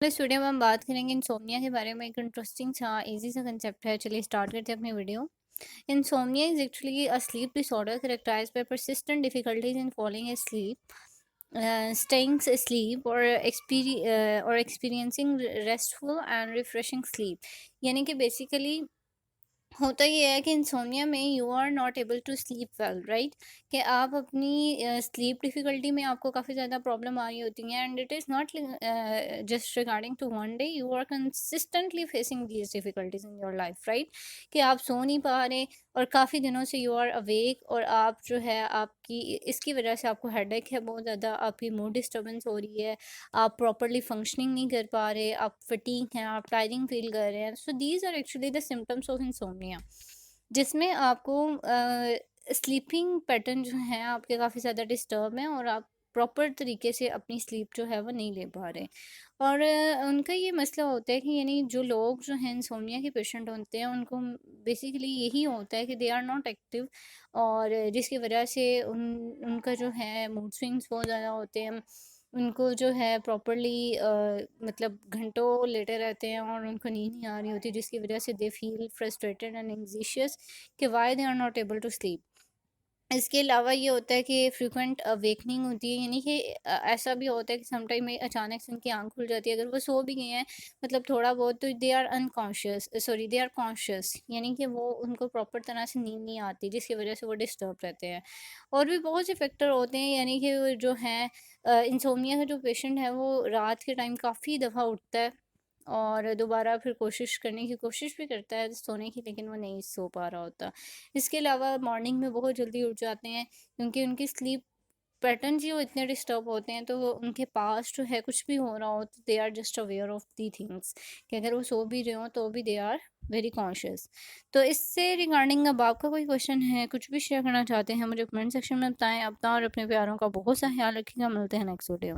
इस वीडियो में हम बात करेंगे इंसोम्निया के बारे में। एक इंटरेस्टिंग सा इजी सा कंसेप्ट है। चलिए स्टार्ट करते हैं अपनी video. Insomnia is actually a sleep disorder characterized by persistent difficulties in falling asleep, staying asleep or experiencing restful and refreshing sleep। यानी कि बेसिकली होता ये है कि इंसोम्निया में you are not able to sleep well, right. कि आप अपनी स्लीप डिफ़िकल्टी में आपको काफ़ी ज़्यादा प्रॉब्लम आ रही होती हैं, and it is not just regarding to one day, you are consistently facing these difficulties in your life, right. कि आप सो नहीं पा रहे और काफ़ी दिनों से यू आर अवेक, और आप जो है आपकी इसकी वजह से आपको हेडेक है बहुत ज़्यादा, आपकी मूड डिस्टर्बेंस हो रही है, आप प्रॉपरली फंक्शनिंग नहीं कर पा रहे, आप फटीग हैं, आप टायरिंग फील कर रहे हैं। So these are actually the symptoms of insomnia, जिसमें आपको स्लीपिंग पैटर्न जो है आपके काफ़ी ज़्यादा डिस्टर्ब हैं, और आप प्रॉपर तरीके से अपनी स्लीप जो है वो नहीं ले पा रहे। और उनका ये मसला होता है कि यानी जो लोग जो हैं इंसोम्निया के पेशेंट होते हैं, उनको बेसिकली यही होता है कि दे आर नॉट एक्टिव, और जिसकी वजह से उनका जो है मूड स्विंग्स बहुत ज़्यादा होते हैं। उनको जो है प्रॉपरली मतलब घंटों लेटे रहते हैं और उनको नींद नहीं आ रही होती, जिसकी वजह से they feel frustrated and anxious कि why they are not able to sleep. इसके अलावा ये होता है कि फ्रीक्वेंट अवेकनिंग होती है, यानी कि ऐसा भी होता है कि समटाइम में अचानक से उनकी आंख खुल जाती है, अगर वो सो भी गए हैं मतलब थोड़ा बहुत, तो they are unconscious, sorry they are conscious, यानी कि वो उनको प्रॉपर तरह से नींद नहीं आती, जिसकी वजह से वो डिस्टर्ब रहते हैं। और भी बहुत से फैक्टर होते हैं, यानी कि वो जो हैं इंसोमिया का जो पेशेंट है वो रात के टाइम काफ़ी दफ़ा उठता है और दोबारा फिर कोशिश करने की कोशिश भी करता है सोने की, लेकिन वो नहीं सो पा रहा होता। इसके अलावा मॉर्निंग में बहुत जल्दी उठ जाते हैं, क्योंकि उनकी स्लीप पैटर्न ही वो इतने डिस्टर्ब होते हैं, तो उनके पास जो है कुछ भी हो रहा हो तो they are just aware of the things, कि अगर वो सो भी रहे हो तो भी दे आर वेरी कॉन्शियस। तो इससे रिगार्डिंग अब आपका कोई क्वेश्चन है, कुछ भी शेयर करना चाहते हैं, मुझे कमेंट सेक्शन में बताएं। अपना और अपने प्यारों का बहुत सा ख्याल रखिएगा। मिलते हैं नेक्स्ट वीडियो।